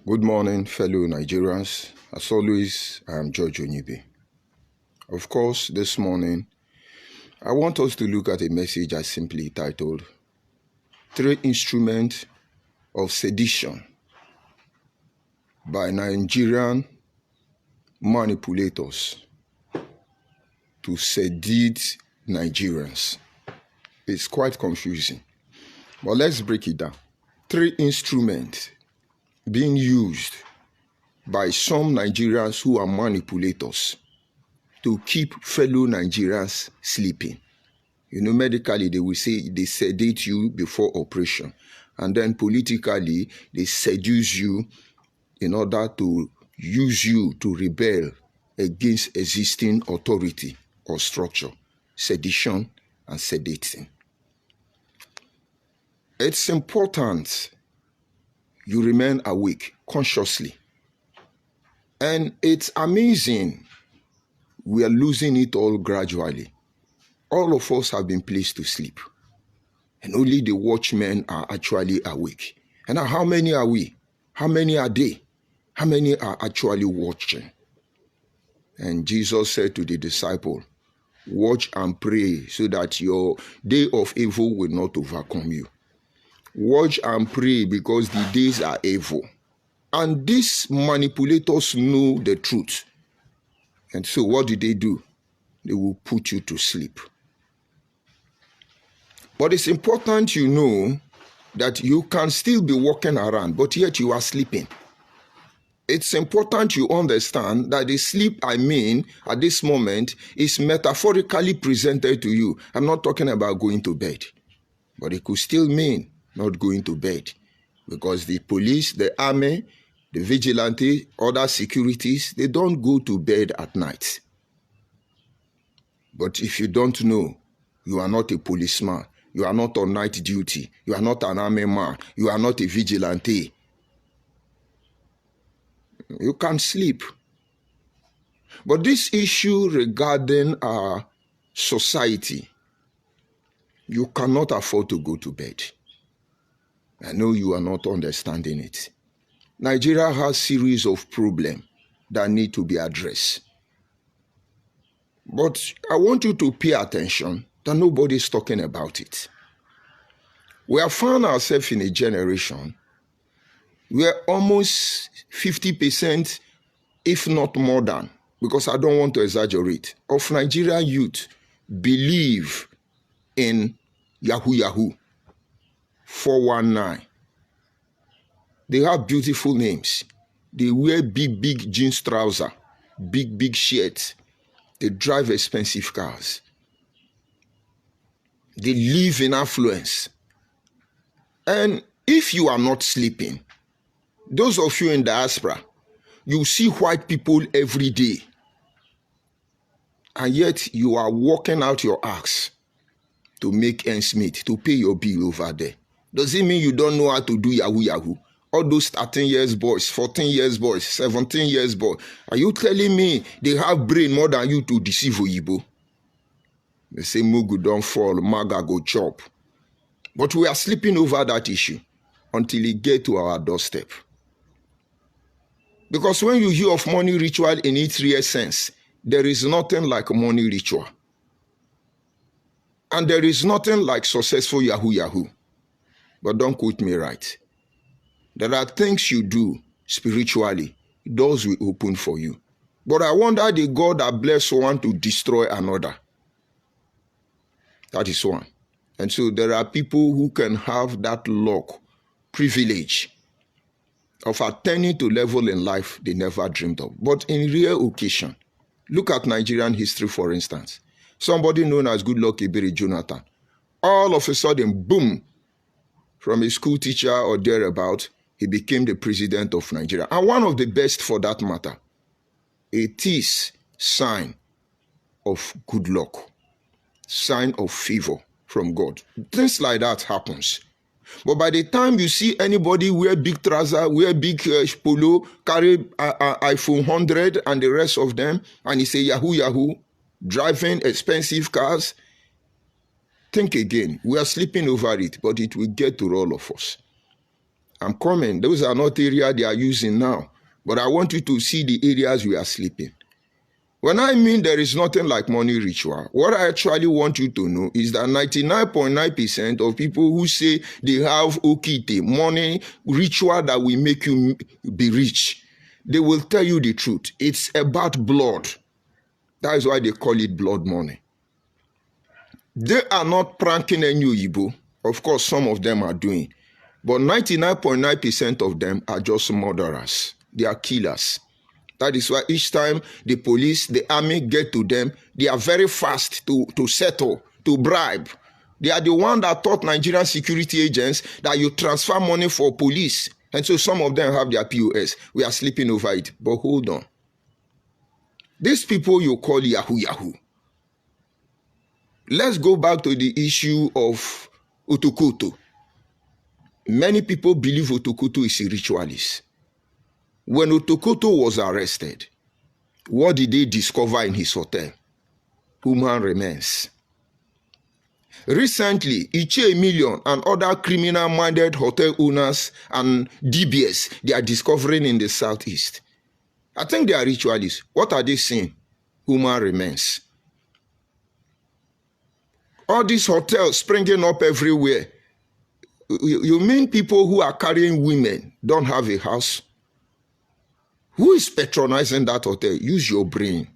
Good morning, fellow Nigerians. As always, I am George Onyibe. Of course, this morning, I want us to look at a message I simply titled, Three Instruments of Sedition by Nigerian Manipulators to sedate Nigerians. It's quite confusing, but let's break it down. Three instruments being used by some Nigerians who are manipulators to keep fellow Nigerians sleeping. You know, medically, they will say they sedate you before operation. And then politically, they seduce you in order to use you to rebel against existing authority or structure. Sedition and sedating. It's important you remain awake consciously. And it's amazing we are losing it all gradually. All of us have been placed to sleep. And only the watchmen are actually awake. And now how many are we? How many are they? How many are actually watching? And Jesus said to the disciple, watch and pray so that your day of evil will not overcome you. Watch and pray because the days are evil. And these manipulators know the truth. And so what do? They will put you to sleep. But it's important you know that you can still be walking around, but yet you are sleeping. It's important you understand that the sleep I mean at this moment is metaphorically presented to you. I'm not talking about going to bed, but it could still mean not going to bed, because the police, the army, the vigilante, other securities, they don't go to bed at night. But if you don't know, you are not a policeman, you are not on night duty, you are not an army man, you are not a vigilante, you can sleep. But this issue regarding our society, you cannot afford to go to bed. I know you are not understanding it. Nigeria has a series of problems that need to be addressed. But I want you to pay attention that nobody is talking about it. We have found ourselves in a generation where almost 50%, if not more than, because I don't want to exaggerate, of Nigerian youth believe in Yahoo, 419. They have beautiful names. They wear big jeans trousers, big shirts. They drive expensive cars. They live in affluence. And if you are not sleeping, those of you in diaspora, you see white people every day. And yet you are working out your ass to make ends meet, to pay your bill over there. Does it mean you don't know how to do Yahoo? All those 13 years boys, 14 years boys, 17 years boys. Are you telling me they have brain more than you to deceive Oyibo? They say Mugu don't fall, Maga go chop. But we are sleeping over that issue until it get to our doorstep. Because when you hear of money ritual in its real sense, there is nothing like money ritual. And there is nothing like successful Yahoo. But don't quote me right. There are things you do spiritually, doors will open for you. But I wonder the God that bless one to destroy another. That is one. And so there are people who can have that luck, privilege of attaining to level in life they never dreamed of. But in real occasion, look at Nigerian history, for instance. Somebody known as Goodluck Ebere Jonathan, all of a sudden, boom, from a school teacher or thereabout, he became the president of Nigeria. And one of the best for that matter. It is sign of good luck, sign of favor from God. Things like that happens. But by the time you see anybody wear big trousers, wear big polo, carry iPhone 100 and the rest of them, and he say Yahoo, driving expensive cars, think again. We are sleeping over it, but it will get to all of us. I'm coming. Those are not areas they are using now. But I want you to see the areas we are sleeping. When I mean there is nothing like money ritual, what I actually want you to know is that 99.9% of people who say they have okite, money ritual that will make you be rich, they will tell you the truth. It's about blood. That is why they call it blood money. They are not pranking any Igbo. Of course, some of them are doing. But 99.9% of them are just murderers. They are killers. That is why each time the police, the army get to them, they are very fast to settle, to bribe. They are the one that taught Nigerian security agents that you transfer money for police. And so some of them have their POS. We are sleeping over it. But hold on. These people you call Yahoo. Let's go back to the issue of Otokoto. Many people believe Otokoto is a ritualist. When Otokoto was arrested, what did they discover in his hotel? Human remains. Recently, Iche Million and other criminal-minded hotel owners and DBS, they are discovering in the southeast. I think they are ritualists. What are they seeing? Human remains. All these hotels springing up everywhere. You mean people who are carrying women don't have a house? Who is patronizing that hotel? Use your brain.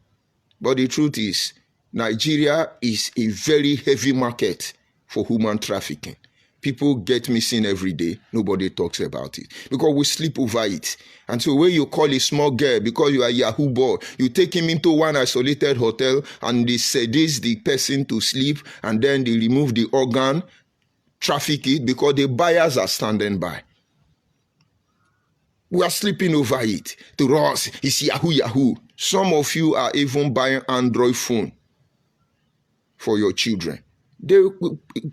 But the truth is, Nigeria is a very heavy market for human trafficking. People get missing every day. Nobody talks about it because we sleep over it. And so when you call a small girl because you are a Yahoo boy, you take him into one isolated hotel and they sedate the person to sleep and then they remove the organ, traffic it because the buyers are standing by. We are sleeping over it. To us, it's Yahoo. Some of you are even buying Android phone for your children. They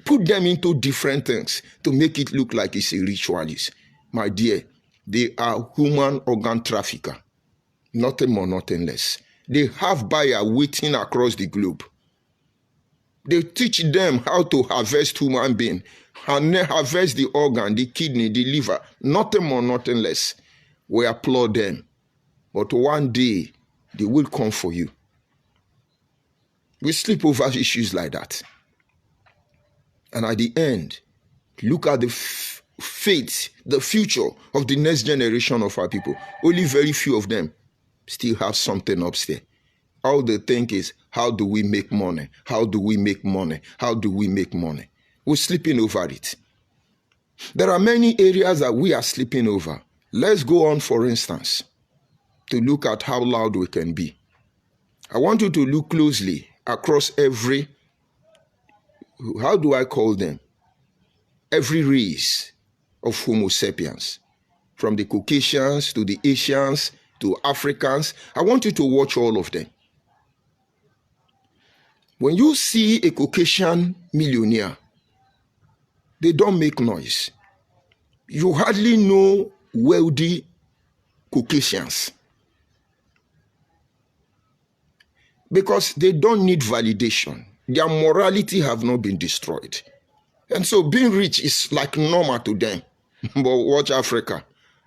put them into different things to make it look like it's a ritualist. My dear, they are human organ trafficker. Nothing more, nothing less. They have buyer waiting across the globe. They teach them how to harvest human being, and then harvest the organ, the kidney, the liver. Nothing more, nothing less. We applaud them. But one day, they will come for you. We sleep over issues like that. And at the end, look at the fate, the future of the next generation of our people. Only very few of them still have something upstairs. All they think is, how do we make money? How do we make money? How do we make money? We're sleeping over it. There are many areas that we are sleeping over. Let's go on, for instance, to look at how loud we can be. I want you to look closely across every, how do I call them? Every race of Homo sapiens, from the Caucasians to the Asians to Africans. I want you to watch all of them. When you see a Caucasian millionaire, they don't make noise. You hardly know wealthy Caucasians because they don't need validation. Their morality have not been destroyed. And so being rich is like normal to them. But watch Africa.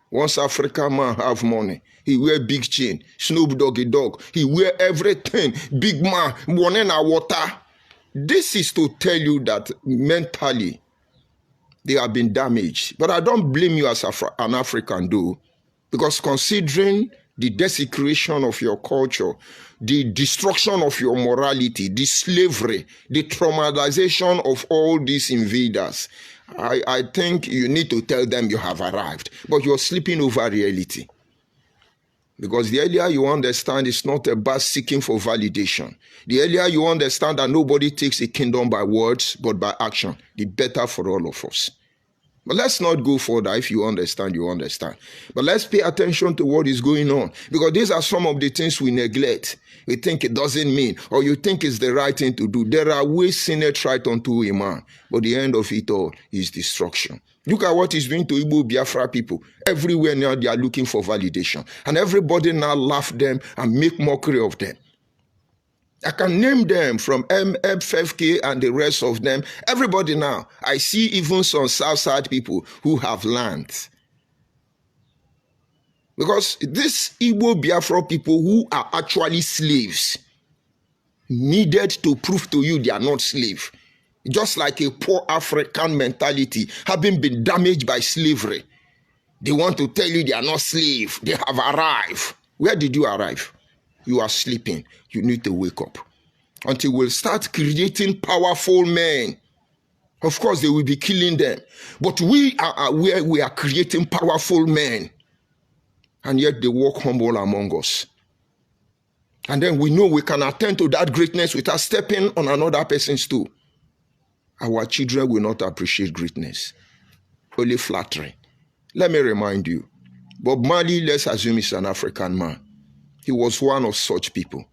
Once African man have money, he wear big chain, Snoop Doggy dog. He wear everything, big man, one in a water. This is to tell you that mentally they have been damaged. But I don't blame you as an African though, because considering the desecration of your culture, the destruction of your morality, the slavery, the traumatization of all these invaders, I think you need to tell them you have arrived, but you're sleeping over reality. Because the earlier you understand it's not about seeking for validation, the earlier you understand that nobody takes a kingdom by words, but by action, the better for all of us. But let's not go further. If you understand, you understand. But let's pay attention to what is going on, because these are some of the things we neglect. We think it doesn't mean, or you think it's the right thing to do. There are ways sinners right unto a man, but the end of it all is destruction. Look at what is doing to Igbo Biafra people. Everywhere now they are looking for validation, and everybody now laugh them and make mockery of them. I can name them from MF5K and the rest of them. Everybody now. I see even some Southside people who have land. Because these Igbo Biafra people who are actually slaves needed to prove to you they are not slaves. Just like a poor African mentality having been damaged by slavery. They want to tell you they are not slaves. They have arrived. Where did you arrive? You are sleeping. You need to wake up. Until we'll start creating powerful men. Of course, they will be killing them. But we are aware we are creating powerful men. And yet they walk humble among us. And then we know we can attend to that greatness without stepping on another person's toe. Our children will not appreciate greatness. Only flattery. Let me remind you, Bob Marley, let's assume he's an African man. He was one of such people.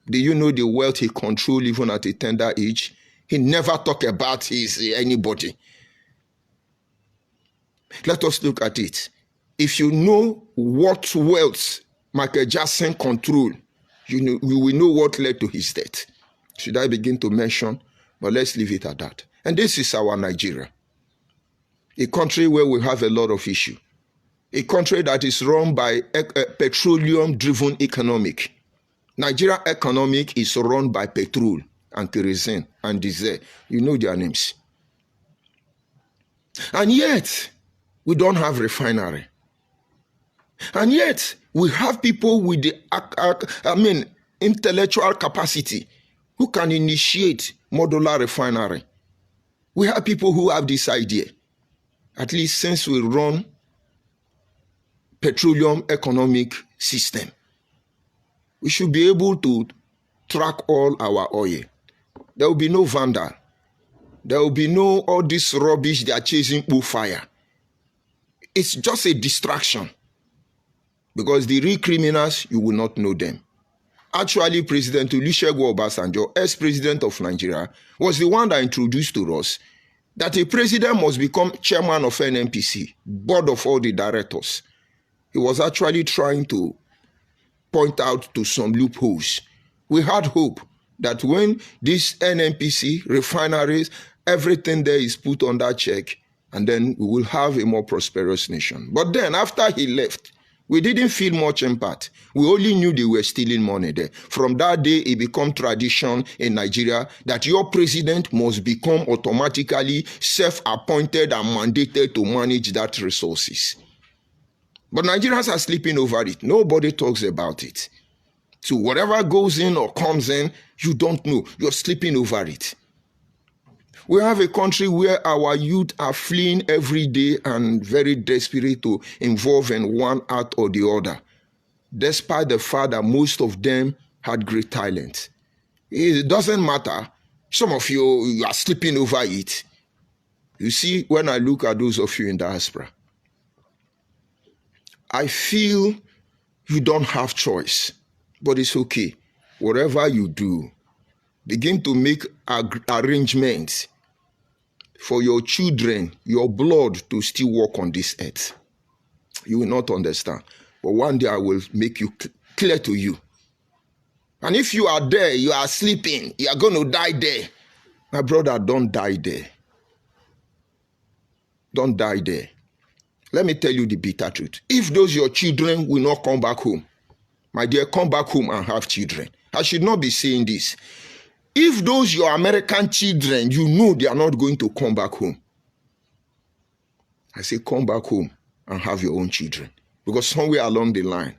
Do you know the wealth he controlled even at a tender age? He never talked about anybody. Let us look at it. If you know what wealth Michael Jackson controlled, you will know what led to his death. Should I begin to mention? But let's leave it at that. And this is our Nigeria. A country where we have a lot of issues. A country that is run by a petroleum-driven economic. Nigeria economic is run by petrol and kerosene and diesel. You know their names. And yet, we don't have refinery. And yet, we have people with the intellectual capacity who can initiate modular refinery. We have people who have this idea. At least since we run petroleum economic system, we should be able to track all our oil. There will be no vandal. There will be no all this rubbish they are chasing with fire. It's just a distraction. Because the real criminals, you will not know them. Actually, President Olusegun Obasanjo, ex-president of Nigeria, was the one that introduced to us that a president must become chairman of NNPC, board of all the directors. He was actually trying to point out to some loopholes. We had hope that when this NNPC, refineries, everything there is put under check, and then we will have a more prosperous nation. But then after he left, we didn't feel much impact. We only knew they were stealing money there. From that day, it became tradition in Nigeria that your president must become automatically self-appointed and mandated to manage that resources. But Nigerians are sleeping over it. Nobody talks about it. So whatever goes in or comes in, you don't know. You're sleeping over it. We have a country where our youth are fleeing every day and very desperate to involve in one act or the other, despite the fact that most of them had great talent. It doesn't matter. Some of you are sleeping over it. You see, when I look at those of you in diaspora, I feel you don't have choice, but it's okay. Whatever you do, begin to make arrangements for your children, your blood to still walk on this earth. You will not understand. But one day I will make you clear to you. And if you are there, you are sleeping, you are going to die there. My brother, don't die there. Don't die there. Let me tell you the bitter truth. If those your children will not come back home, my dear, come back home and have children. I should not be saying this. If those your American children, you know they are not going to come back home. I say come back home and have your own children. Because somewhere along the line,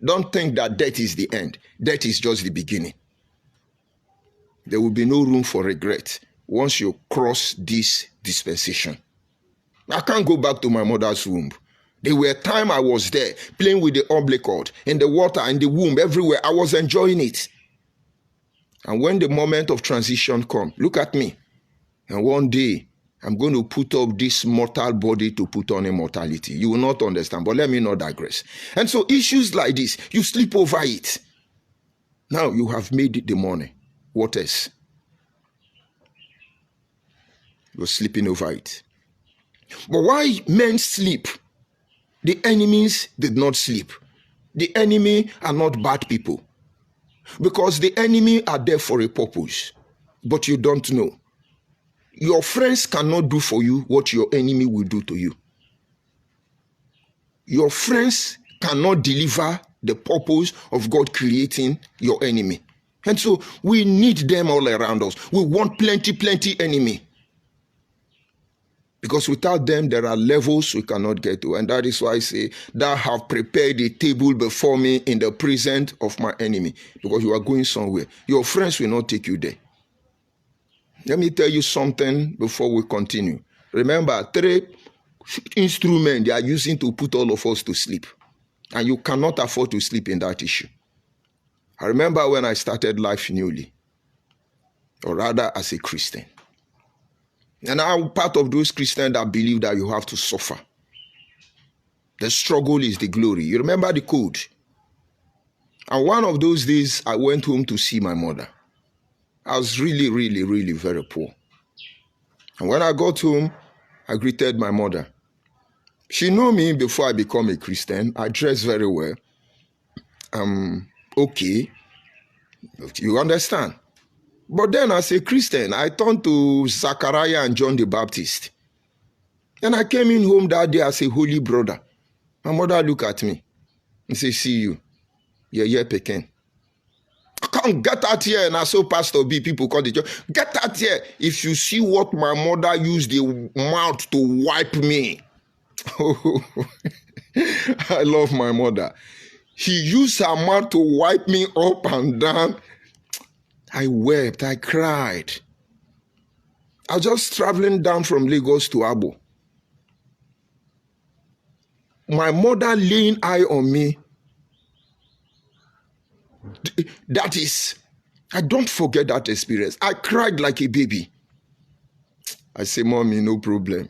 don't think that death is the end. Death is just the beginning. There will be no room for regret once you cross this dispensation. I can't go back to my mother's womb. There were times I was there, playing with the umbilical cord, in the water, in the womb, everywhere. I was enjoying it. And when the moment of transition comes, look at me. And one day, I'm going to put up this mortal body to put on immortality. You will not understand, but let me not digress. And so issues like this, you sleep over it. Now you have made the money. What else? You're sleeping over it. But why men sleep? The enemies did not sleep. The enemy are not bad people. Because the enemy are there for a purpose. But you don't know. Your friends cannot do for you what your enemy will do to you. Your friends cannot deliver the purpose of God creating your enemy. And so we need them all around us. We want plenty enemy. Because without them, there are levels we cannot get to. And that is why I say, thou have prepared a table before me in the presence of my enemy. Because you are going somewhere. Your friends will not take you there. Let me tell you something before we continue. Remember, 3 instruments they are using to put all of us to sleep. And you cannot afford to sleep in that issue. I remember when I started life newly, or rather as a Christian. And I'm part of those Christians that believe that you have to suffer. The struggle is the glory. You remember the code. And one of those days, I went home to see my mother. I was really very poor. And when I got home, I greeted my mother. She knew me before I become a Christian. I dress very well. Okay. You understand? But then as a Christian, I turned to Zachariah and John the Baptist. And I came in home that day as a holy brother. My mother looked at me and said, see you. Yeah, Pekin. Come get out here. And I saw Pastor B, people call the church. Get out here. If you see what my mother used the mouth to wipe me. I love my mother. She used her mouth to wipe me up and down. I wept. I cried. I was just traveling down from Lagos to Abo. My mother laying eye on me. That is, I don't forget that experience. I cried like a baby. I say, Mommy, no problem.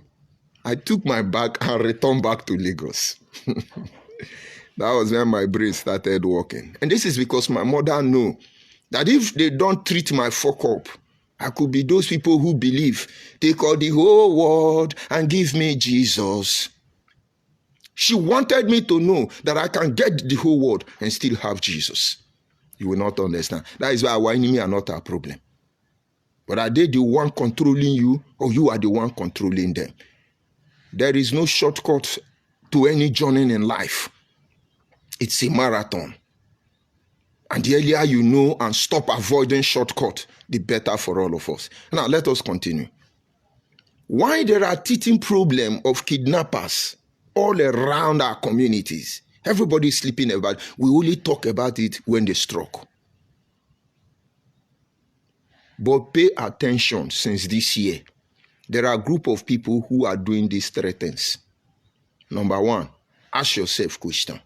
I took my bag and returned back to Lagos. That was when my brain started working. And this is because my mother knew that if they don't treat my fuck up, I could be those people who believe, take all the whole world and give me Jesus. She wanted me to know that I can get the whole world and still have Jesus. You will not understand. That is why our enemy are not our problem. But are they the one controlling you, or you are the one controlling them? There is no shortcut to any journey in life. It's a marathon. And the earlier you know and stop avoiding shortcut, the better for all of us. Now, let us continue. Why there are teething problem of kidnappers all around our communities? Everybody is sleeping about it. We only talk about it when they struck. But pay attention since this year. There are a group of people who are doing these 3 things. Number 1, ask yourself question.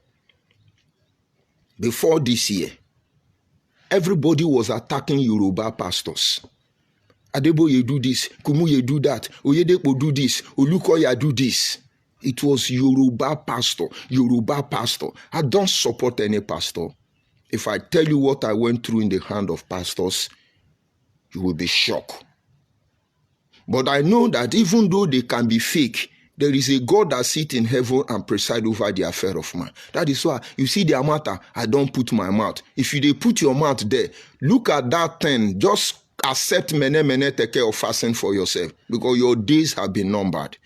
Before this year, everybody was attacking Yoruba pastors. Adeboye do this, Kumuye do that, Oyedepo do this, Olukoya do this. It was Yoruba pastor. I don't support any pastor. If I tell you what I went through in the hand of pastors, you will be shocked. But I know that even though they can be fake, there is a God that sits in heaven and presides over the affair of man. That is why you see their matter, I don't put my mouth. If you put your mouth there, look at that thing. Just accept mene take care of fasting for yourself, because your days have been numbered.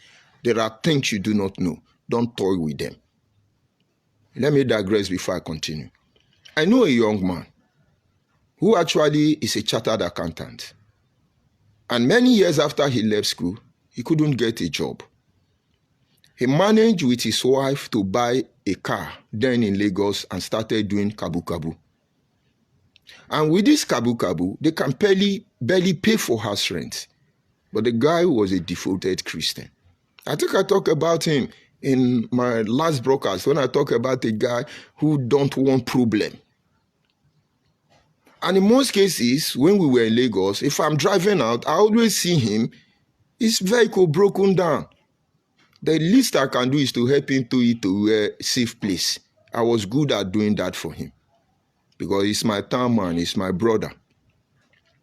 There are things you do not know. Don't toy with them. Let me digress before I continue. I know a young man who actually is a chartered accountant. And many years after he left school, he couldn't get a job. He managed with his wife to buy a car then in Lagos and started doing kabu-kabu. And with this kabu-kabu, they can barely pay for house rent. But the guy was a devoted Christian. I think I talked about him in my last broadcast when I talk about a guy who don't want problem. And in most cases, when we were in Lagos, if I'm driving out, I always see him, his vehicle broken down. The least I can do is to help him to a safe place. I was good at doing that for him because he's my town man, he's my brother.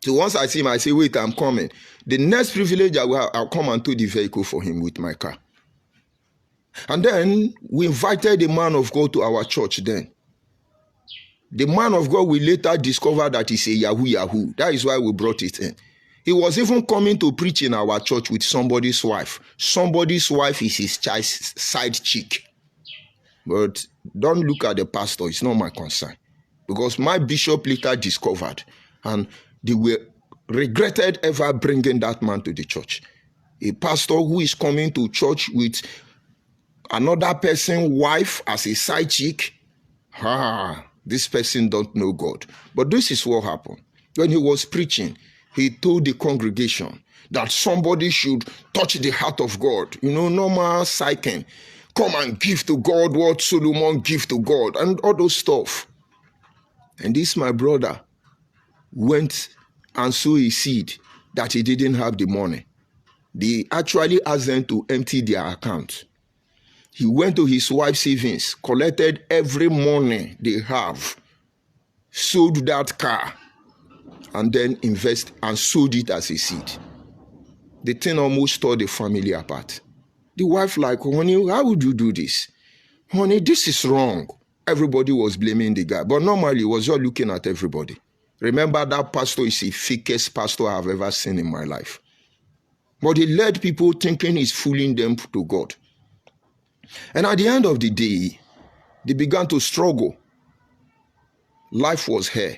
So once I see him, I say, wait, I'm coming. The next privilege I will have, I'll come and tow the vehicle for him with my car. And then we invited the man of God to our church then. The man of God, we later discovered that he's a Yahoo. That is why we brought it in. He was even coming to preach in our church with somebody's wife. Somebody's wife is his child's side chick. But don't look at the pastor. It's not my concern. Because my bishop later discovered, and they were regretted ever bringing that man to the church. A pastor who is coming to church with another person's wife as a side chick. This person don't know God. But this is what happened. When he was preaching, he told the congregation that somebody should touch the heart of God. Normal psyching. Come and give to God what Solomon gave to God and all those stuff. And this, my brother, went and sowed a seed that he didn't have the money. They actually asked them to empty their account. He went to his wife's savings, collected every money they have, sold that car, and then invest and sold it as a seed. The thing almost tore the family apart. The wife like, honey, how would you do this? Honey, this is wrong. Everybody was blaming the guy, but normally he was just looking at everybody. Remember, that pastor is the fakest pastor I've ever seen in my life. But he led people thinking he's fooling them to God. And at the end of the day, they began to struggle. Life was here.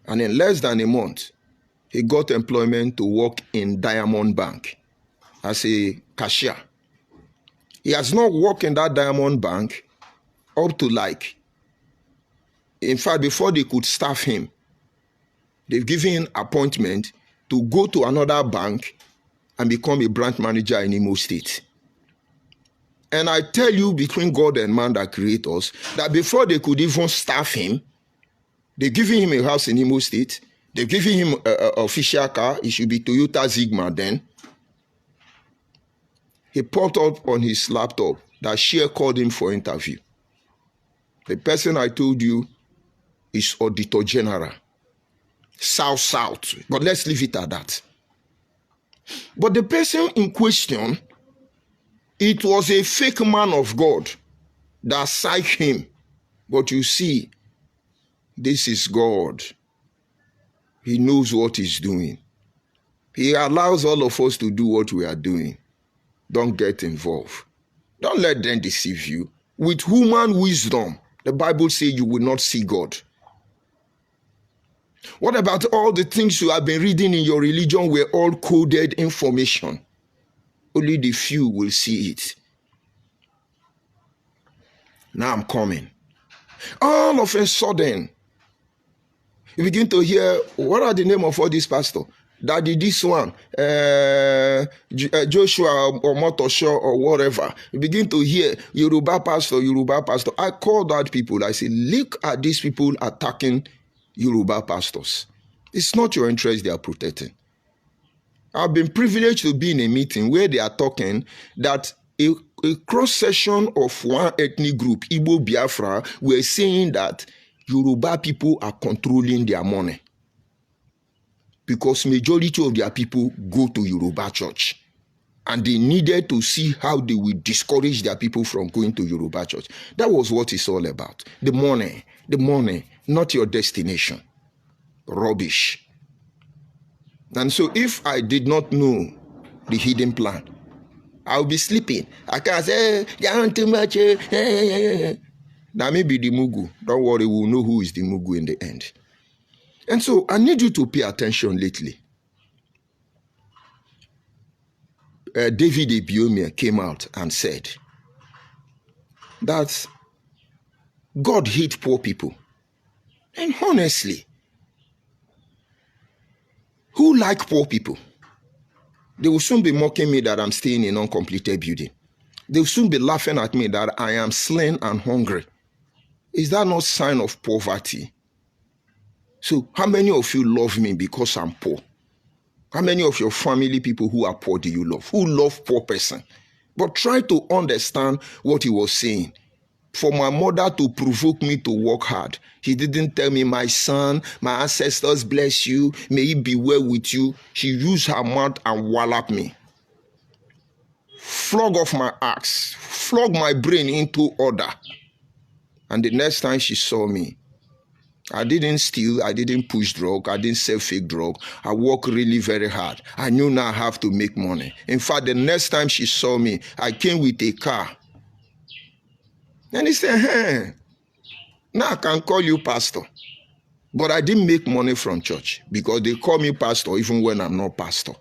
And in less than a month, he got employment to work in Diamond Bank as a cashier. He has not worked in that Diamond Bank up to in fact, before they could staff him, they've given him appointment to go to another bank and become a branch manager in Imo State. And I tell you, between God and man that created us, that before they could even staff him, they've given him a house in Imo State. They've given him an official car. It should be Toyota Sigma then. He popped up on his laptop that Shea called him for interview. The person I told you is Auditor General. South. But let's leave it at that. But the person in question, it was a fake man of God that psyched him. But you see, this is God. He knows what he's doing. He allows all of us to do what we are doing. Don't get involved. Don't let them deceive you. With human wisdom, the Bible says you will not see God. What about all the things you have been reading in your religion were all coded information? Only the few will see it. Now I'm coming. All of a sudden, you begin to hear, what are the name of all these pastors? Daddy, this one, Joshua or Motosho or whatever. You begin to hear Yoruba pastor. I called out people. I say, look at these people attacking Yoruba pastors. It's not your interest they are protecting. I've been privileged to be in a meeting where they are talking that a cross-section of one ethnic group, Igbo Biafra, were saying that Yoruba people are controlling their money. Because majority of their people go to Yoruba church. And they needed to see how they will discourage their people from going to Yoruba church. That was what it's all about. The money, not your destination. Rubbish. And so if I did not know the hidden plan, I'll be sleeping. I can't say, too much. Now maybe the Mugu. Don't worry, we'll know who is the Mugu in the end. And so I need you to pay attention lately. David Ebiomia came out and said that God hates poor people. And honestly, who like poor people? They will soon be mocking me that I'm staying in an uncompleted building. They will soon be laughing at me that I am slain and hungry. Is that not a sign of poverty? So how many of you love me because I'm poor? How many of your family people who are poor do you love? Who love poor person? But try to understand what he was saying. For my mother to provoke me to work hard, he didn't tell me, my son, my ancestors bless you, may it be well with you. She used her mouth and wallop me. Flog off my axe, flog my brain into order. And the next time she saw me, I didn't steal, I didn't push drug, I didn't sell fake drug. I worked really very hard. I knew now I have to make money. In fact, the next time she saw me, I came with a car. And he said, hey, now I can call you pastor. But I didn't make money from church because they call me pastor even when I'm not pastor.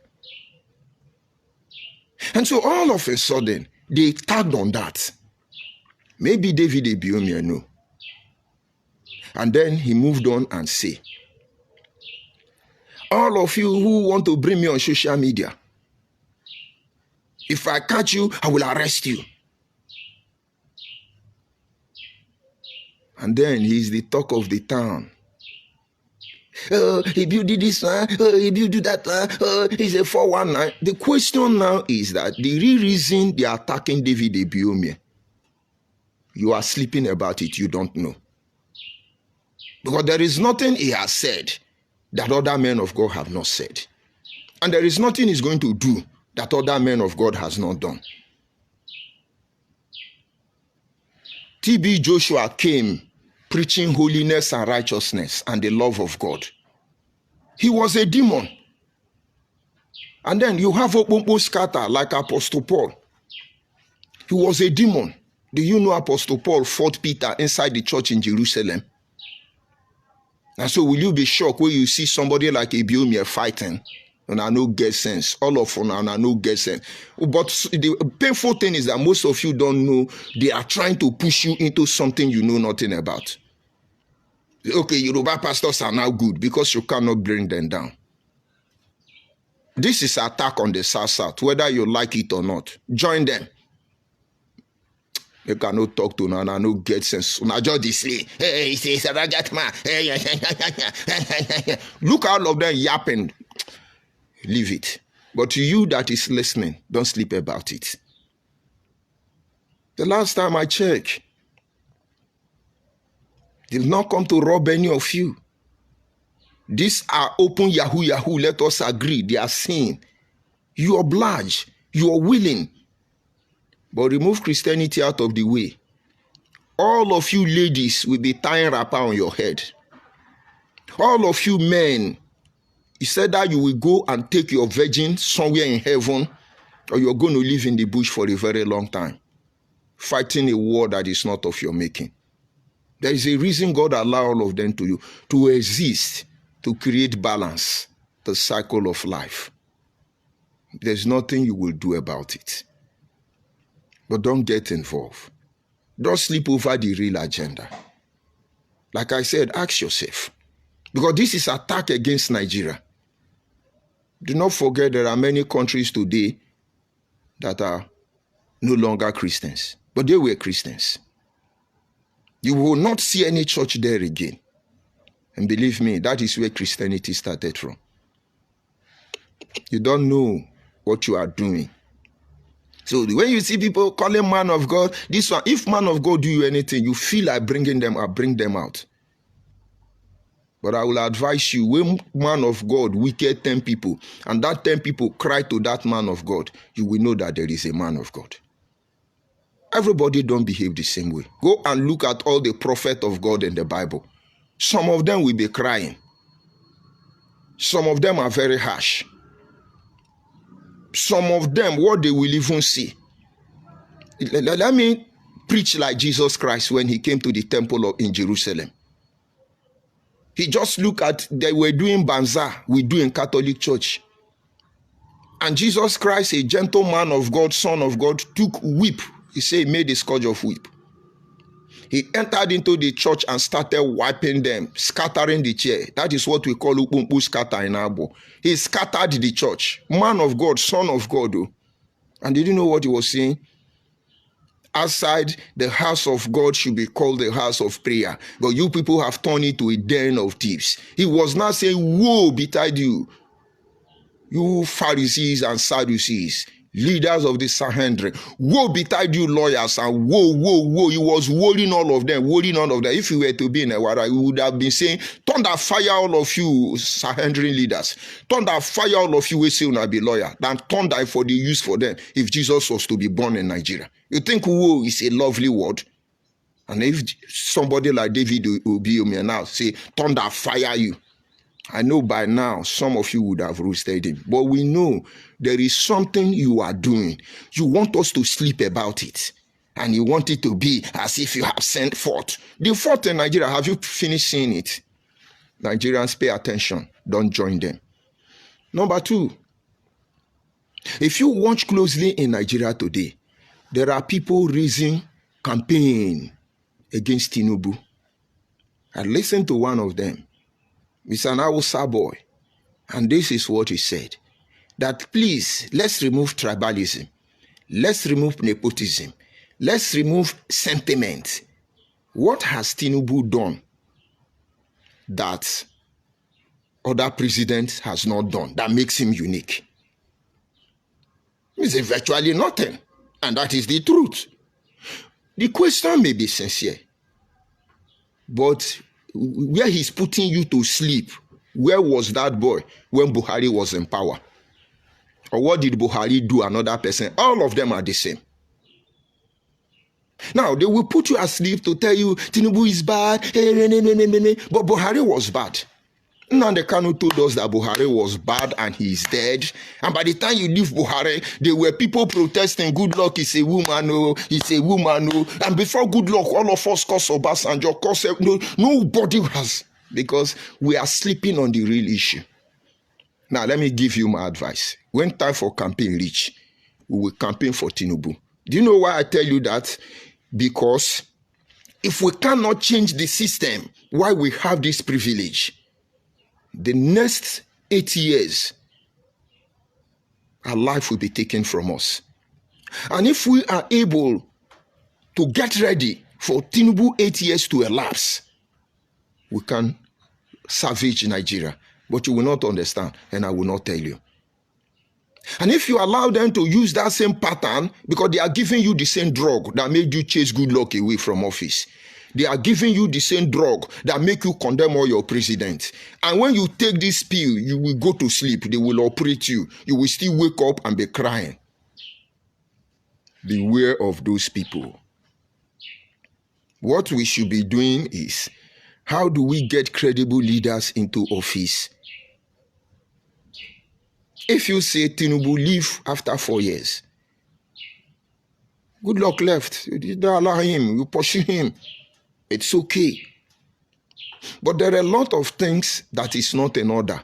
And so all of a sudden, they tagged on that. Maybe David Ibiomie no. And then he moved on and said, all of you who want to bring me on social media, if I catch you, I will arrest you. And then he's the talk of the town. If you did this one, if you do that one, he's a 419. The question now is that the real reason they are attacking David Ibiomie, you are sleeping about it, you don't know. Because there is nothing he has said that other men of God have not said. And there is nothing he's going to do that other men of God has not done. T.B. Joshua came preaching holiness and righteousness and the love of God. He was a demon. And then you have Okpokpo scatter like Apostle Paul. He was a demon. Do you know Apostle Paul fought Peter inside the church in Jerusalem? And so will you be shocked when you see somebody like Ibiomie fighting? And I know get sense. All of you and I know get sense. But the painful thing is that most of you don't know they are trying to push you into something you know nothing about. Okay, Yoruba pastors are now good because you cannot bring them down. This is an attack on the South, whether you like it or not. Join them. You cannot talk to no, no get sense. Hey, he's a ragged man. Look at all of them yapping. Leave it. But to you that is listening, don't sleep about it. The last time I checked, they did not come to rob any of you. These are open Yahoo. Let us agree. They are sin. You oblige. You are willing. But remove Christianity out of the way. All of you ladies will be tying wrapper on your head. All of you men, he said that you will go and take your virgin somewhere in heaven, or you're going to live in the bush for a very long time, fighting a war that is not of your making. There is a reason God allowed all of them to exist, to create balance, the cycle of life. There's nothing you will do about it. But don't get involved. Don't sleep over the real agenda. Like I said, ask yourself. Because this is an attack against Nigeria. Do not forget there are many countries today that are no longer Christians. But they were Christians. You will not see any church there again. And believe me, that is where Christianity started from. You don't know what you are doing. So when you see people calling man of God, this one, if man of God do you anything, you feel like bringing them out, bring them out. But I will advise you, when man of God wicked 10 people, and that 10 people cry to that man of God, you will know that there is a man of God. Everybody don't behave the same way. Go and look at all the prophets of God in the Bible. Some of them will be crying. Some of them are very harsh. Some of them, what they will even see. Let me preach like Jesus Christ when he came to the temple in Jerusalem. He just looked at, they were doing banza, we do in Catholic Church. And Jesus Christ, a gentle man of God, son of God, took whip. He said he made a scourge of whip. He entered into the church and started wiping them, scattering the chair. That is what we call upumpu scatter in Abo. He scattered the church. Man of God, son of God. And did you know what he was saying? Outside, the house of God should be called the house of prayer. But you people have turned it to a den of thieves. He was not saying, woe betide you, you Pharisees and Sadducees, leaders of the Sanhedrin. Woe betide you lawyers, and woe. He was warning all of them, If he were to be in a war, he would have been saying, thunder fire all of you Sanhedrin leaders. Thunder fire all of you who say will be lawyer. Then thunder for the use for them if Jesus was to be born in Nigeria. You think woe is a lovely word? And if somebody like David Ibiomie now say, thunder fire you, I know by now some of you would have roasted him. But we know there is something you are doing. You want us to sleep about it. and you want it to be as if you have sent forth. The fourth in Nigeria, have you finished seeing it? Nigerians, pay attention. Don't join them. Number two, if you watch closely in Nigeria today, there are people raising campaign against Tinubu. I listened to one of them. He's an Hausa boy. And this is what he said. That please, let's remove tribalism. Let's remove nepotism. Let's remove sentiment. What has Tinubu done that other presidents has not done that makes him unique? It's virtually nothing. And that is the truth. The question may be sincere, but where he's putting you to sleep, where was that boy when Buhari was in power? Or what did Buhari do another person? All of them are the same. Now, they will put you asleep to tell you Tinubu is bad, but Buhari was bad. Nnamdi Kanu told us that Buhari was bad and he is dead. And by the time you leave Buhari, there were people protesting, good luck is a woman, oh, it's a woman, oh. And before good luck, all of us cause Obasanjo, cause nobody has, because we are sleeping on the real issue. Now, let me give you my advice. When time for campaign reach, we will campaign for Tinubu. Do you know why I tell you that? Because if we cannot change the system, why we have this privilege, the next 8 years, our life will be taken from us. And if we are able to get ready for Tinubu 8 years to elapse, we can salvage Nigeria. But you will not understand, and I will not tell you. And if you allow them to use that same pattern, because they are giving you the same drug that made you chase good luck away from office. They are giving you the same drug that make you condemn all your presidents. And when you take this pill, you will go to sleep. They will operate you. You will still wake up and be crying. Beware of those people. What we should be doing is, how do we get credible leaders into office? If you say Tinubu leave after 4 years, good luck left. You don't allow him. You pursue him. It's okay. But there are a lot of things that is not in order.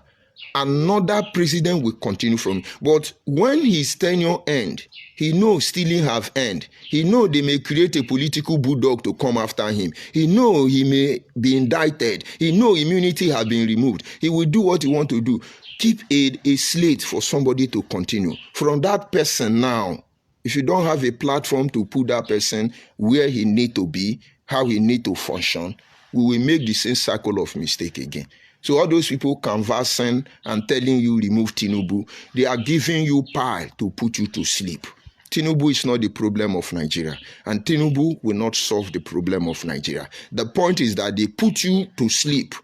Another president will continue from. But when his tenure ends, he knows stealing have end. He knows they may create a political bulldog to come after him. He knows he may be indicted. He knows immunity has been removed. He will do what he wants to do. Keep a slate for somebody to continue. From that person now, if you don't have a platform to put that person where he need to be, how he need to function, we will make the same cycle of mistake again. So all those people conversing and telling you remove Tinubu, they are giving you pie to put you to sleep. Tinubu is not the problem of Nigeria, and Tinubu will not solve the problem of Nigeria. The point is that they put you to sleep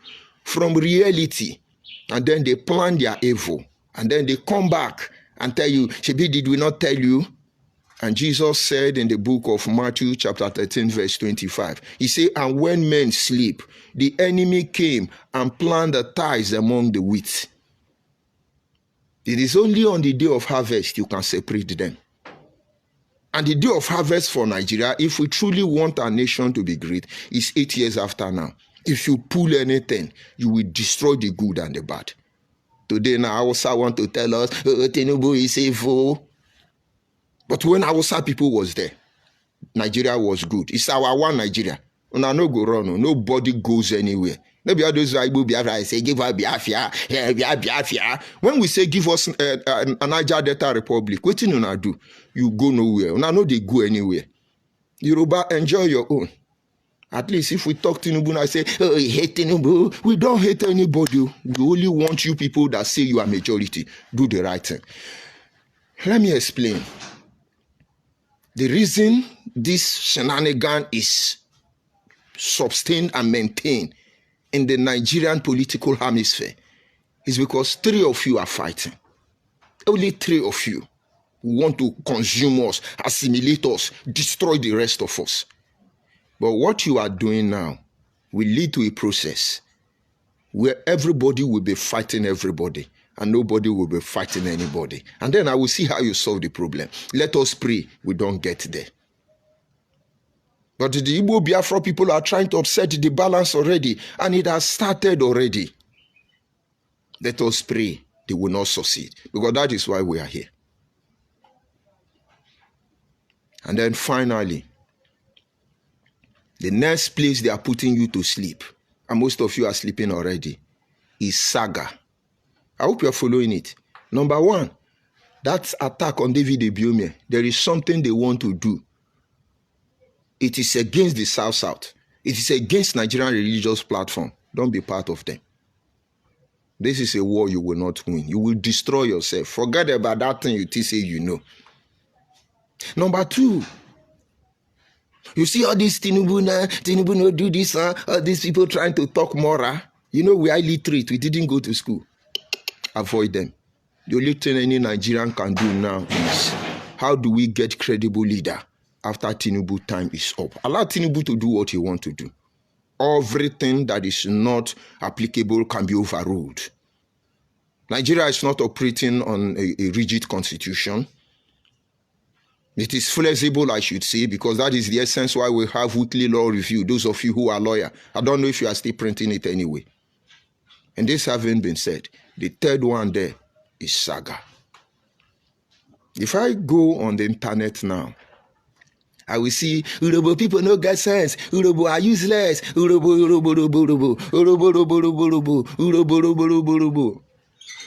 from reality, and then they plan their evil, and then they come back and tell you, Shebi, did we not tell you? And Jesus said in the book of Matthew chapter 13 verse 25, he said, and when men sleep, the enemy came and planted the tares among the wheat. It is only on the day of harvest you can separate them. And the day of harvest for Nigeria, if we truly want our nation to be great, is 8 years after now. If you pull anything, you will destroy the good and the bad. Today now, Hausa want to tell us, Tinubu is evil. But when Hausa people was there, Nigeria was good. It's our one Nigeria. Una no go run. Nobody goes anywhere. Maybe all those Igbo Biafra say, give us Biafra. When we say give us a Niger Delta Republic, what you una do? You go nowhere. Una no they go anywhere. Yoruba, enjoy your own. At least if we talk to Tinubu and say, oh, we hate Tinubu, we don't hate anybody. We only want you people that say you are majority. Do the right thing. Let me explain. The reason this shenanigan is sustained and maintained in the Nigerian political hemisphere is because 3 of you are fighting. Only 3 of you want to consume us, assimilate us, destroy the rest of us. But what you are doing now will lead to a process where everybody will be fighting everybody and nobody will be fighting anybody. And then I will see how you solve the problem. Let us pray we don't get there. But the Igbo Biafra people are trying to upset the balance already, and it has started already. Let us pray they will not succeed, because that is why we are here. And then finally, the next place they are putting you to sleep, and most of you are sleeping already, is Saga. I hope you are following it. Number one, that attack on David Ibiome, there is something they want to do. It is against the South-South. It is against Nigerian religious platform. Don't be part of them. This is a war you will not win. You will destroy yourself. Forget about that thing you say you know. Number two, you see all these Tinubu no do this, all these people trying to talk moral. You know, we are illiterate. We didn't go to school. Avoid them. The only thing any Nigerian can do now is, how do we get credible leader after Tinubu time is up? Allow Tinubu to do what he wants to do. Everything that is not applicable can be overruled. Nigeria is not operating on a rigid constitution. It is flexible, I should say, because that is the essence why we have weekly law review. Those of you who are lawyers, I don't know if you are still printing it anyway. And this having been said, the third one there is Saga. If I go on the internet now, I will see Urobo people no get sense. Urobo are useless. Urobo.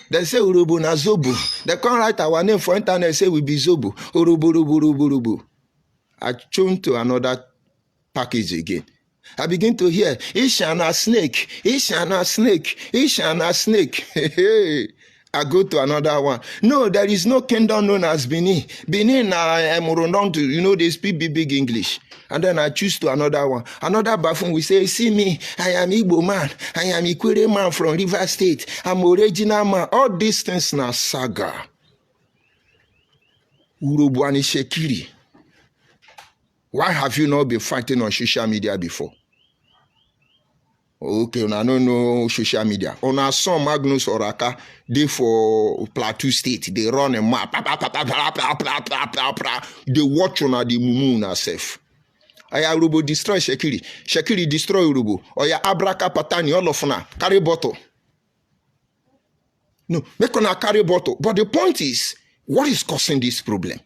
They say Urobo na Zobo. They can't write our name for internet, say we be Zobo. Urobo. I tune to another package again. I begin to hear, Ishana snake. I go to another one. No, there is no kingdom known as Benin. Benin, I'm renowned to, you know, they speak big English. And then I choose to another one. Another bathroom, we say, see me, I am Igbo man. I am Ikwere man from River State. I'm original man. All these things now Saga. Urubwani Shekiri. Why have you not been fighting on social media before? Okay, I don't know social media. On our son Magnus Oraka, they for Plateau State, they run a map. They watch on the mumu na self. Aya Urubo destroy Shekiri. Shekiri destroy Urubo. Oya Abraka Patani all of na carry bottle. No, make on a carry bottle. But the point is, what is causing this problem?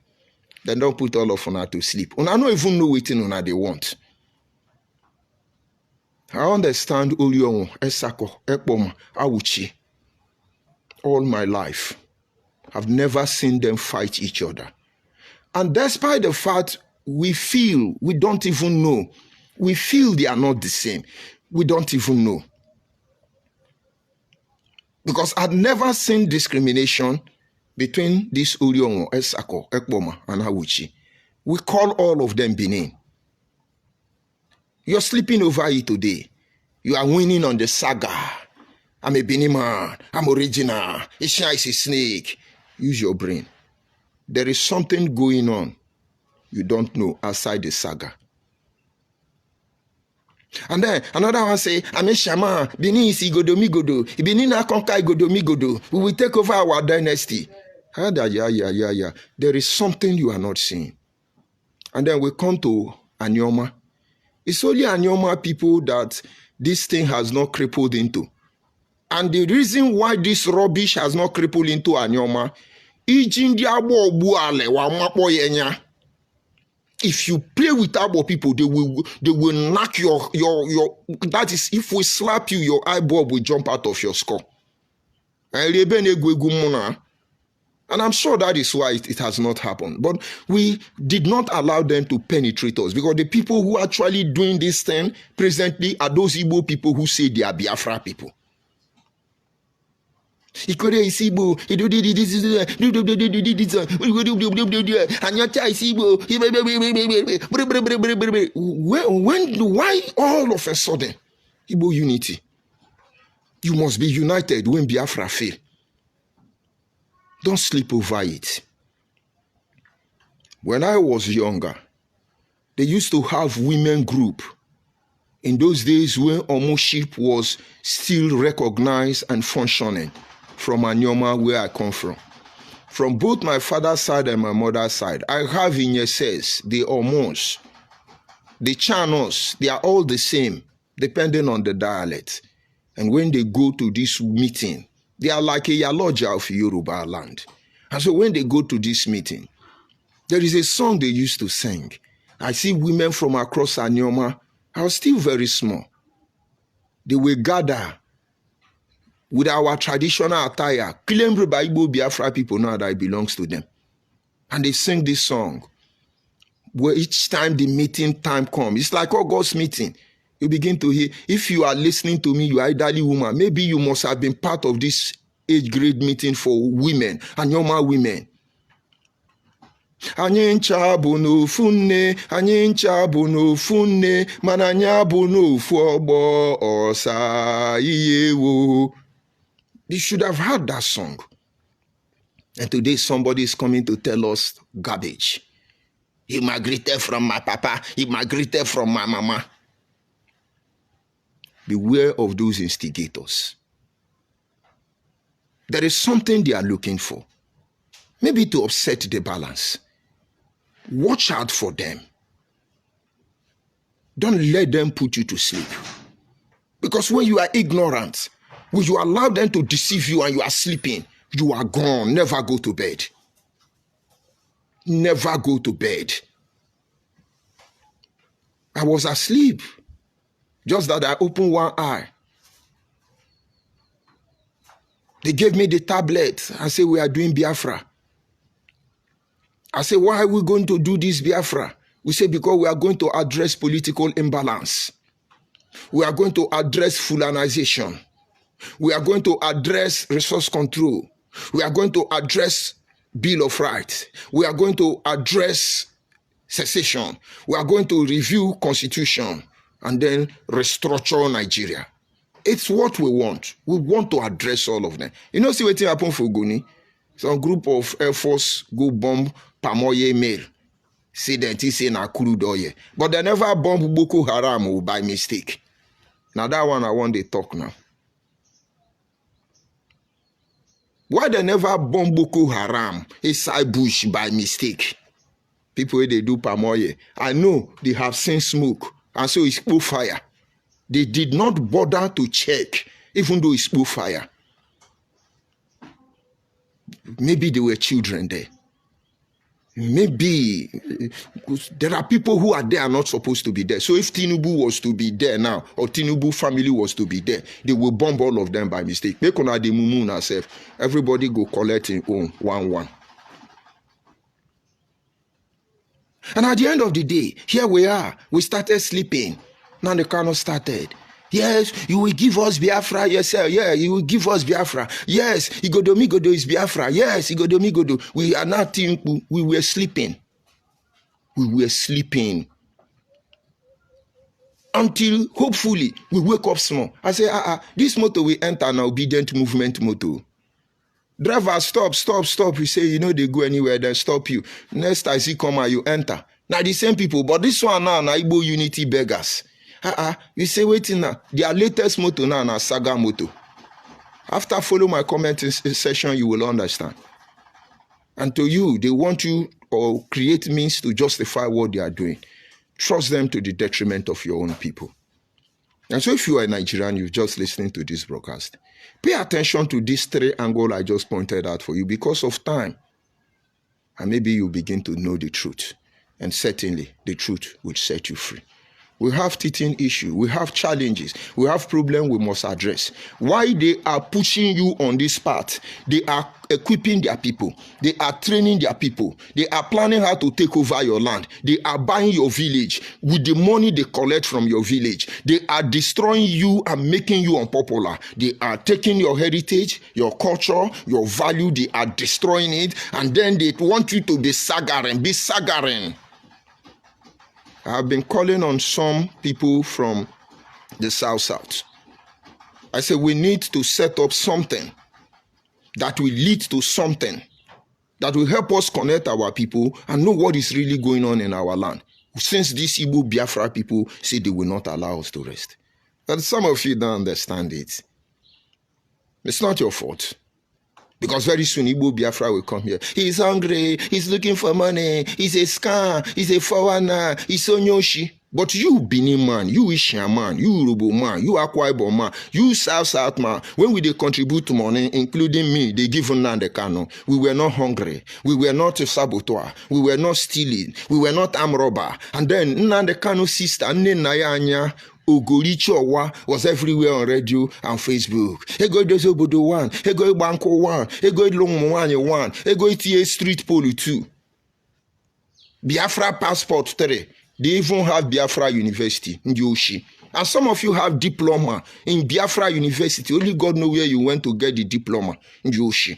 Then don't put all of una to sleep. Una no even know what una they want. I understand Uliongo, Esako, Ekpom, Awuchi. All my life, I've never seen them fight each other. And despite the fact we don't even know. We feel they are not the same. We don't even know. Because I've never seen discrimination between this Uliongo, Esako, Ekpoma, and Awuchi. We call all of them Benin. You're sleeping over it today. You are winning on the Saga. I'm a Benin man. I'm original. Isha is a snake. Use your brain. There is something going on you don't know outside the Saga. And then another one say, I'm a shaman. Benin is Igodomigodo. Benin na conquer Igodomigodo. We will take over our dynasty. Yeah. There is something you are not seeing. And then we come to Anyoma. It's only Anyoma people that this thing has not crippled into. And the reason why this rubbish has not crippled into Anyoma, if you play with Abo people, they will knock your that is, if we slap you, your eyeball will jump out of your skull. And I'm sure that is why it has not happened. But we did not allow them to penetrate us, because the people who are actually doing this thing presently are those Igbo people who say they are Biafra people. When why all of a sudden Igbo unity? You must be united when Biafra fail. Don't sleep over it. When I was younger, they used to have women group. In those days when Omoship was still recognized and functioning from Anyoma, where I come from. From both my father's side and my mother's side, I have in Yeses, the Omos. the channels, they are all the same, depending on the dialect. And when they go to this meeting, they are like a Yaloja of Yoruba land. And so when they go to this meeting, there is a song they used to sing. I see women from across Anyoma. I was still very small. They will gather with our traditional attire, claimed by Igbo Biafra people now that it belongs to them. And they sing this song. Where each time the meeting time comes, it's like August meeting. You begin to hear, if you are listening to me, you are elderly woman, maybe you must have been part of this age grade meeting for women, Anyoma women. Anyị ncha bụ n'ofu nne, anyị ncha bụ n'ofu nne, mana anyị abụ n'ofu ọgbọ ọsa iyewo. They should have heard that song. And today somebody is coming to tell us garbage. He migrated from my papa, he migrated from my mama. Beware of those instigators. There is something they are looking for. Maybe to upset the balance. Watch out for them. Don't let them put you to sleep. Because when you are ignorant, when you allow them to deceive you and you are sleeping, you are gone. Never go to bed. Never go to bed. I was asleep. Just that I opened one eye. They gave me the tablet. I said, we are doing Biafra. I said, why are we going to do this Biafra? We say, because we are going to address political imbalance. We are going to address Fulanization. We are going to address resource control. We are going to address Bill of Rights. We are going to address secession. We are going to review Constitution and then restructure Nigeria. It's what we want. We want to address all of them. You know, see what happened for Guni? Some group of Air Force go bomb Pamoye Mail. Say that he say na Kurudoye. But they never bomb Boko Haram by mistake. Now that one I want to talk now. Why they never bomb Boko Haram inside bush by mistake? People they do Pamoye. I know they have seen smoke and so it's full fire. They did not bother to check, even though it's full fire. Maybe there were children there. Maybe there are people who are there are not supposed to be there. So if Tinubu was to be there now, or Tinubu family was to be there, they will bomb all of them by mistake. Make una the mumu ourselves. Everybody go collect in own 1-1. And at the end of the day, here we are. We started sleeping. Now the cannot started. Yes, you will give us Biafra. Yes, sir. Yeah, you will give us Biafra. Yes, Igodomigodo is Biafra. Yes, Igodomigodo. We are not thinking, we were sleeping. We were sleeping. Until, hopefully, we wake up small. I say, this motor will enter an obedient movement motor. Driver, stop. You say, you know, they go anywhere, then stop you. Next I see come out, you enter. Now, the same people, but this one now, Igbo Unity beggars. You say, waiting now. Their latest motto now, na Saga motto. After follow my comment session, you will understand. And to you, they want you or create means to justify what they are doing. Trust them to the detriment of your own people. And so if you are a Nigerian, you're just listening to this broadcast, pay attention to this three angle I just pointed out for you because of time. And maybe you begin to know the truth. And certainly, the truth will set you free. We have teething issue. We have challenges. We have problems we must address. Why they are pushing you on this path? They are equipping their people. They are training their people. They are planning how to take over your land. They are buying your village with the money they collect from your village. They are destroying you and making you unpopular. They are taking your heritage, your culture, your value. They are destroying it. And then they want you to be sagarin. Be sagarin. I have been calling on some people from the South. I said we need to set up something that will lead to something that will help us connect our people and know what is really going on in our land. Since these Igbo Biafra people say they will not allow us to rest. But some of you don't understand it. It's not your fault. Because very soon Igbo Biafra will come here. He's hungry. He's looking for money. He's a scam. He's a foreigner. He's Onyoshi. But you Benin man, you Ishan man, you Urobo man, you Akwa Ibom man, you South man, when we they contribute money, including me, they give Nnamdi Kanu. We were not hungry. We were not a saboteur. We were not stealing. We were not armed robber. And then Nnamdi Kanu's sister, Nayanya Ogolichowa, was everywhere on radio and Facebook. Ego Dozobodo 1, Ego Banko 1, Ego Longmwanye 1, Ego Itie Street Polo 2. Biafra passport 3. They even have Biafra University in Yoshi. And some of you have diploma in Biafra University. Only God knows where you went to get the diploma in Yoshi.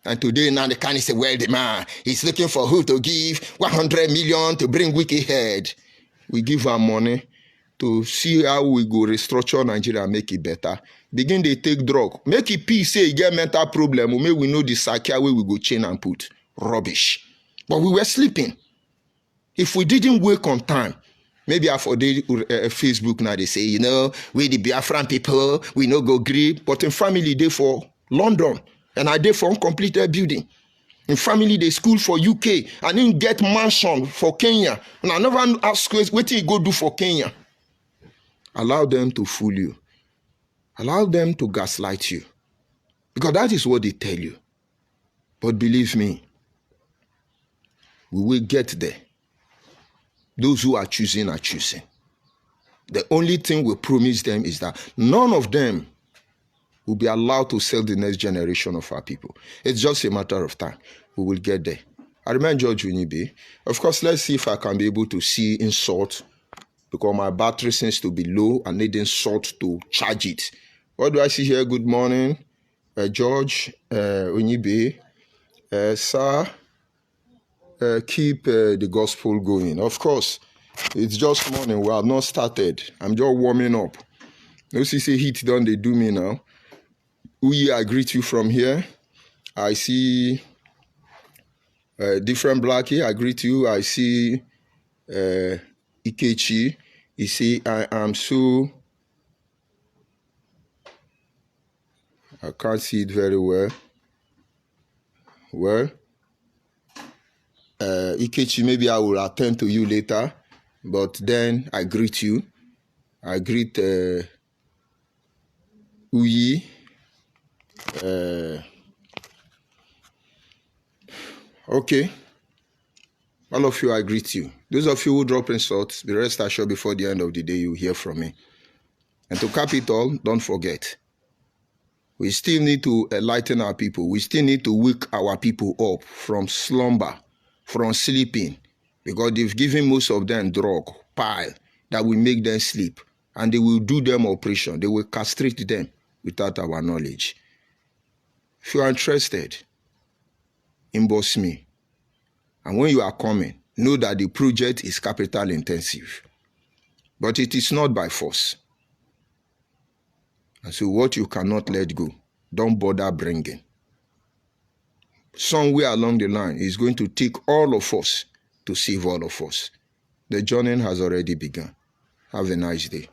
And today now the can is a wealthy man. He's looking for who to give 100 million to bring Wiki head. We give our money to see how we go restructure Nigeria and make it better. Begin they take drug. Make it peace, say you get mental problem. Or maybe we know the psychiatry where we go chain and put. Rubbish. But we were sleeping. If we didn't wake on time, maybe after Facebook now they say, you know, we the Biafran people, we no go gree. But in family, they for London. And I did for uncompleted building. In family, they school for UK. I didn't get mansion for Kenya. And I never ask what do you go do for Kenya? Allow them to fool you. Allow them to gaslight you. Because that is what they tell you. But believe me, we will get there. Those who are choosing are choosing. The only thing we promise them is that none of them will be allowed to sell the next generation of our people. It's just a matter of time. We will get there. I remember George Unibe. Of course, let's see if I can be able to see insult because my battery seems to be low. I need insult to charge it. What do I see here? Good morning, George Unibe. Sir, keep the gospel going. Of course, it's just morning. We have not started. I'm just warming up. You see, say heat done, they do me now. Uyi, I greet you from here. I see different Blackie. I greet you. I see Ikechi. You see, I am so... I can't see it very well. Well, Ikechi, maybe I will attend to you later. But then I greet you. I greet Uyi. Okay. All of you, I greet you. Those of you who drop insults, be rest assured before the end of the day, you hear from me. And to cap it all, don't forget. We still need to enlighten our people. We still need to wake our people up from slumber, from sleeping. Because they've given most of them drug, pile, that will make them sleep. And they will do them operation. They will castrate them without our knowledge. If you are interested, inbox me. And when you are coming, know that the project is capital intensive. But it is not by force. And so what you cannot let go, don't bother bringing. Somewhere along the line, it's going to take all of us to save all of us. The journey has already begun. Have a nice day.